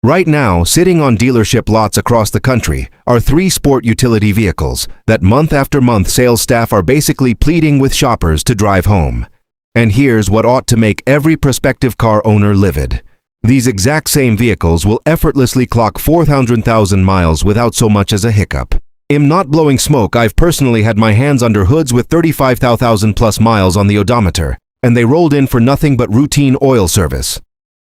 Right now, sitting on dealership lots across the country are 3 sport utility vehicles that month after month sales staff are basically pleading with shoppers to drive home. And here's what ought to make every prospective car owner livid. These exact same vehicles will effortlessly clock 400,000 miles without so much as a hiccup. I'm not blowing smoke. I've personally had my hands under hoods with 35,000 plus miles on the odometer, and they rolled in for nothing but routine oil service.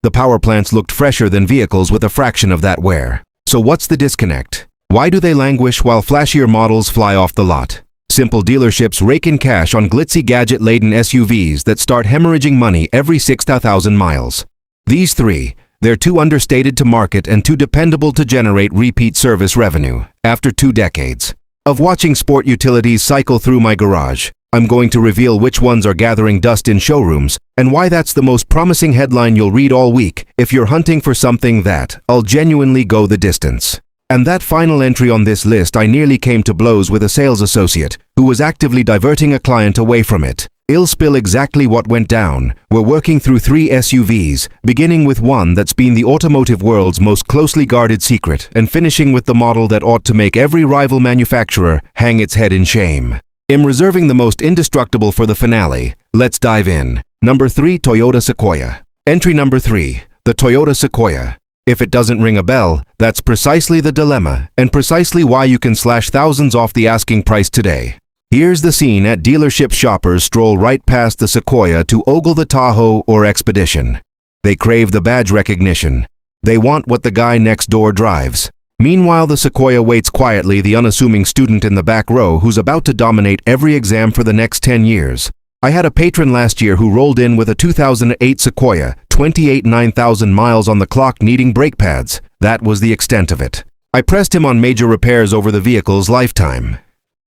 The power plants looked fresher than vehicles with a fraction of that wear. So what's the disconnect? Why do they languish while flashier models fly off the lot? Simple dealerships rake in cash on glitzy gadget-laden SUVs that start hemorrhaging money every 6,000 miles. These 3, they're too understated to market and too dependable to generate repeat service revenue. After 2 decades of watching sport utilities cycle through my garage, I'm going to reveal which ones are gathering dust in showrooms and why that's the most promising headline you'll read all week if you're hunting for something that'll genuinely go the distance. And that final entry on this list, I nearly came to blows with a sales associate who was actively diverting a client away from it. I'll spill exactly what went down. We're working through 3 SUVs, beginning with one that's been the automotive world's most closely guarded secret and finishing with the model that ought to make every rival manufacturer hang its head in shame. I'm reserving the most indestructible for the finale. Let's dive in. Number 3, Toyota Sequoia. Entry number 3, the Toyota Sequoia. If it doesn't ring a bell, that's precisely the dilemma and precisely why you can slash thousands off the asking price today. Here's the scene at dealership. Shoppers stroll right past the Sequoia to ogle the Tahoe or Expedition. They crave the badge recognition. They want what the guy next door drives. Meanwhile, the Sequoia waits quietly, the unassuming student in the back row who's about to dominate every exam for the next 10 years. I had a patron last year who rolled in with a 2008 Sequoia, 9,000 miles on the clock, needing brake pads. That was the extent of it. I pressed him on major repairs over the vehicle's lifetime.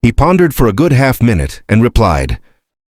He pondered for a good half-minute and replied,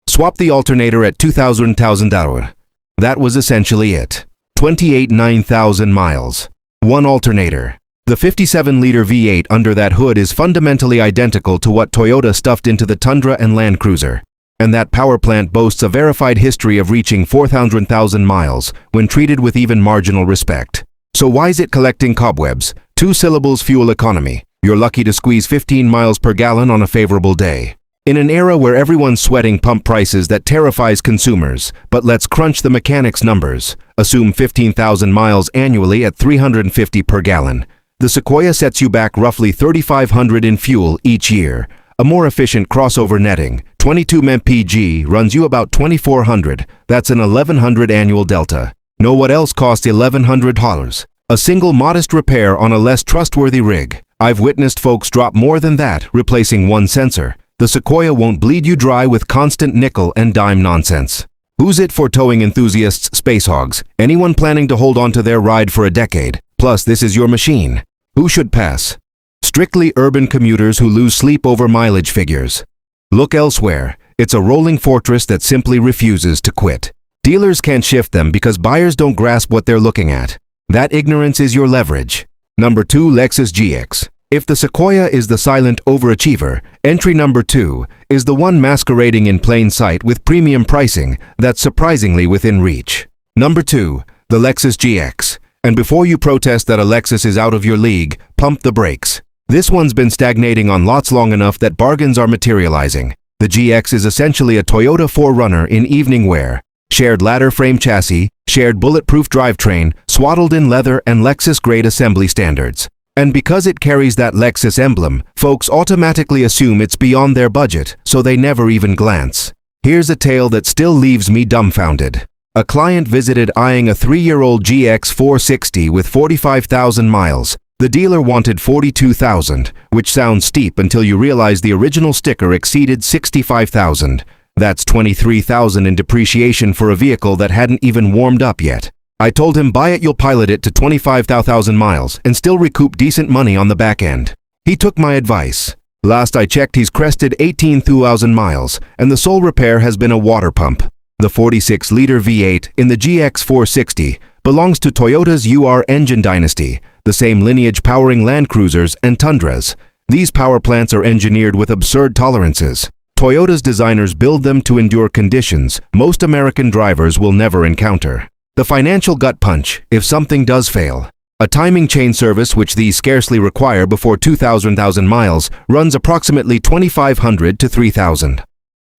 "Swap the alternator at $2,000." That was essentially it. 9,000 miles. One alternator. The 57-liter V8 under that hood is fundamentally identical to what Toyota stuffed into the Tundra and Land Cruiser. And that power plant boasts a verified history of reaching 400,000 miles when treated with even marginal respect. So why is it collecting cobwebs? 2 syllables: fuel economy. You're lucky to squeeze 15 miles per gallon on a favorable day. In an era where everyone's sweating pump prices, that terrifies consumers. But let's crunch the mechanics' numbers. Assume 15,000 miles annually at 350 per gallon. The Sequoia sets you back roughly $3,500 in fuel each year. A more efficient crossover netting, 22 mpg, runs you about $2,400. That's an $1,100 annual delta. Know what else costs $1,100? A single modest repair on a less trustworthy rig. I've witnessed folks drop more than that, replacing one sensor. The Sequoia won't bleed you dry with constant nickel and dime nonsense. Who's it for? Towing enthusiasts, space hogs, anyone planning to hold on to their ride for a decade. Plus, this is your machine. Who should pass? Strictly urban commuters who lose sleep over mileage figures. Look elsewhere. It's a rolling fortress that simply refuses to quit. Dealers can't shift them because buyers don't grasp what they're looking at. That ignorance is your leverage. Number 2, Lexus GX. If the Sequoia is the silent overachiever, entry number 2 is the one masquerading in plain sight with premium pricing that's surprisingly within reach. Number 2, the Lexus GX. And before you protest that a Lexus is out of your league, pump the brakes. This one's been stagnating on lots long enough that bargains are materializing. The GX is essentially a Toyota 4Runner in evening wear. Shared ladder frame chassis, shared bulletproof drivetrain, swaddled in leather and Lexus-grade assembly standards. And because it carries that Lexus emblem, folks automatically assume it's beyond their budget, so they never even glance. Here's a tale that still leaves me dumbfounded. A client visited eyeing a 3-year-old GX460 with 45,000 miles. The dealer wanted 42,000, which sounds steep until you realize the original sticker exceeded 65,000. That's 23,000 in depreciation for a vehicle that hadn't even warmed up yet. I told him buy it, you'll pilot it to 25,000 miles and still recoup decent money on the back end. He took my advice. Last I checked, he's crested 18,000 miles, and the sole repair has been a water pump. The 46-liter V8 in the GX460 belongs to Toyota's UR engine dynasty, the same lineage powering Land Cruisers and Tundras. These power plants are engineered with absurd tolerances. Toyota's designers build them to endure conditions most American drivers will never encounter. The financial gut punch if something does fail. A timing chain service, which these scarcely require before 2,000 miles, runs approximately $2,500 to $3,000.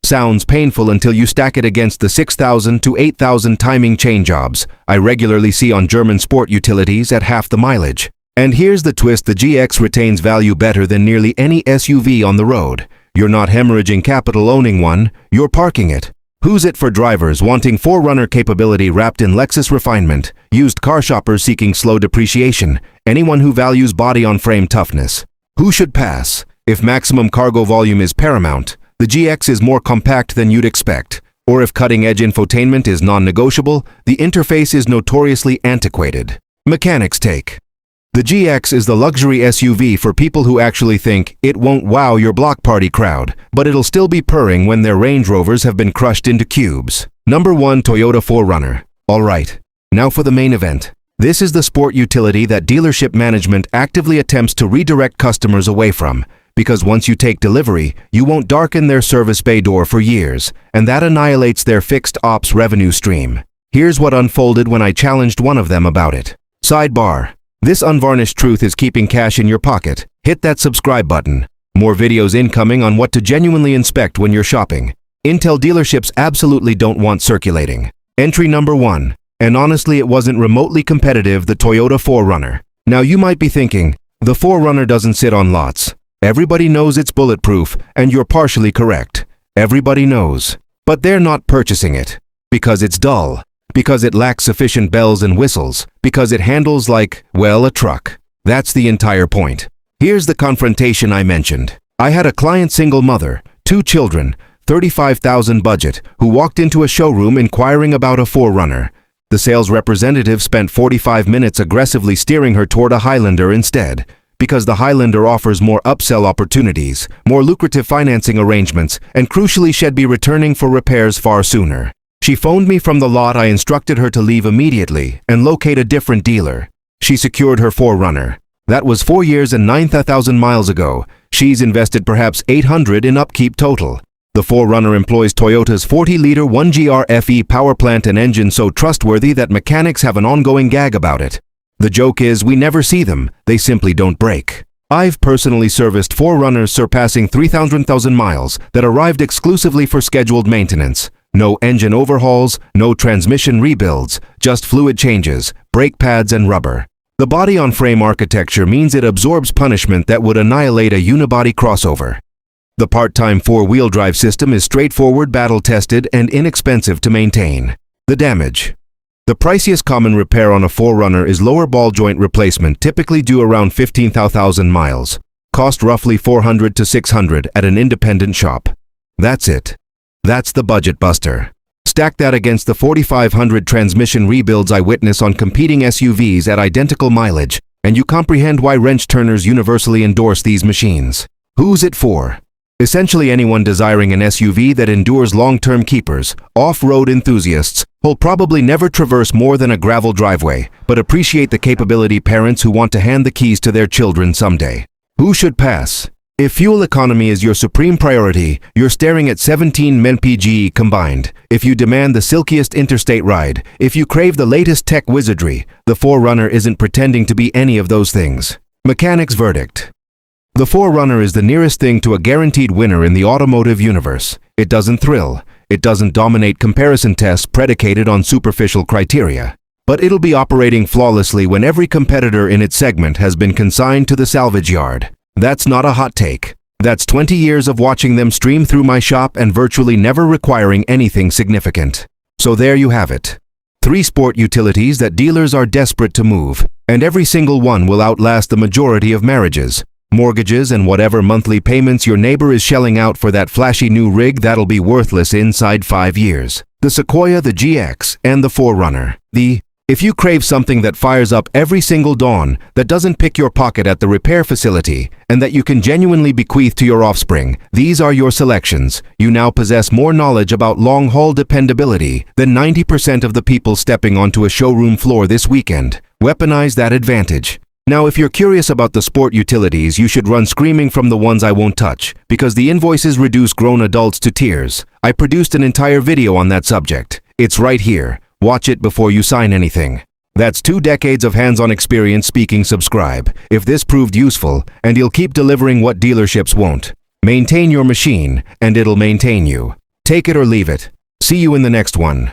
Sounds painful until you stack it against the 6,000 to 8,000 timing chain jobs I regularly see on German sport utilities at half the mileage. And here's the twist: the GX retains value better than nearly any SUV on the road. You're not hemorrhaging capital owning one, you're parking it. Who's it for drivers wanting 4Runner capability wrapped in Lexus refinement, used car shoppers seeking slow depreciation, anyone who values body-on-frame toughness? Who should pass? If maximum cargo volume is paramount, the GX is more compact than you'd expect. Or if cutting-edge infotainment is non-negotiable, the interface is notoriously antiquated. Mechanics take. The GX is the luxury SUV for people who actually think it won't wow your block party crowd, but it'll still be purring when their Range Rovers have been crushed into cubes. Number 1. Toyota 4Runner. Alright, now for the main event. This is the sport utility that dealership management actively attempts to redirect customers away from, because once you take delivery, you won't darken their service bay door for years, and that annihilates their fixed ops revenue stream. Here's what unfolded when I challenged one of them about it. Sidebar. This unvarnished truth is keeping cash in your pocket. Hit that subscribe button. More videos incoming on what to genuinely inspect when you're shopping. Intel dealerships absolutely don't want circulating. Entry number 1. And honestly, it wasn't remotely competitive, the Toyota 4Runner. Now you might be thinking, the 4Runner doesn't sit on lots. Everybody knows it's bulletproof, and you're partially correct. Everybody knows. But they're not purchasing it. Because it's dull. Because it lacks sufficient bells and whistles. Because it handles like, well, a truck. That's the entire point. Here's the confrontation I mentioned. I had a client, single mother, 2 children, $35,000 budget, who walked into a showroom inquiring about a 4Runner. The sales representative spent 45 minutes aggressively steering her toward a Highlander instead. Because the Highlander offers more upsell opportunities, more lucrative financing arrangements, and crucially should be returning for repairs far sooner. She phoned me from the lot. I instructed her to leave immediately and locate a different dealer. She secured her 4Runner. That was 4 years and 9,000 miles ago. She's invested perhaps $800 in upkeep total. The 4Runner employs Toyota's 40-liter 1GR FE power plant and engine so trustworthy that mechanics have an ongoing gag about it. The joke is we never see them, they simply don't break. I've personally serviced 4Runners surpassing 3,000 miles that arrived exclusively for scheduled maintenance. No engine overhauls, no transmission rebuilds, just fluid changes, brake pads and rubber. The body-on-frame architecture means it absorbs punishment that would annihilate a unibody crossover. The part-time 4-wheel drive system is straightforward, battle-tested, and inexpensive to maintain. The damage. The priciest common repair on a 4Runner is lower ball joint replacement, typically due around 15,000 miles. Cost roughly $400 to $600 at an independent shop. That's it. That's the budget buster. Stack that against the 4,500 transmission rebuilds I witness on competing SUVs at identical mileage, and you comprehend why wrench turners universally endorse these machines. Who's it for? Essentially anyone desiring an SUV that endures long-term keepers, off-road enthusiasts, who'll probably never traverse more than a gravel driveway, but appreciate the capability, parents who want to hand the keys to their children someday. Who should pass? If fuel economy is your supreme priority, you're staring at 17 mpg combined. If you demand the silkiest interstate ride, if you crave the latest tech wizardry, the 4Runner isn't pretending to be any of those things. Mechanics verdict. The 4Runner is the nearest thing to a guaranteed winner in the automotive universe. It doesn't thrill. It doesn't dominate comparison tests predicated on superficial criteria. But it'll be operating flawlessly when every competitor in its segment has been consigned to the salvage yard. That's not a hot take. That's 20 years of watching them stream through my shop and virtually never requiring anything significant. So there you have it. 3 sport utilities that dealers are desperate to move, and every single one will outlast the majority of marriages, mortgages, and whatever monthly payments your neighbor is shelling out for that flashy new rig that'll be worthless inside 5 years. The Sequoia, the GX, and the 4Runner. If you crave something that fires up every single dawn, that doesn't pick your pocket at the repair facility, and that you can genuinely bequeath to your offspring, these are your selections. You now possess more knowledge about long-haul dependability than 90% of the people stepping onto a showroom floor this weekend. Weaponize that advantage. Now, if you're curious about the sport utilities, you should run screaming from the ones I won't touch, because the invoices reduce grown adults to tears. I produced an entire video on that subject. It's right here. Watch it before you sign anything. That's 2 decades of hands-on experience speaking. Subscribe if this proved useful, and you'll keep delivering what dealerships won't. Maintain your machine, and it'll maintain you. Take it or leave it. See you in the next one.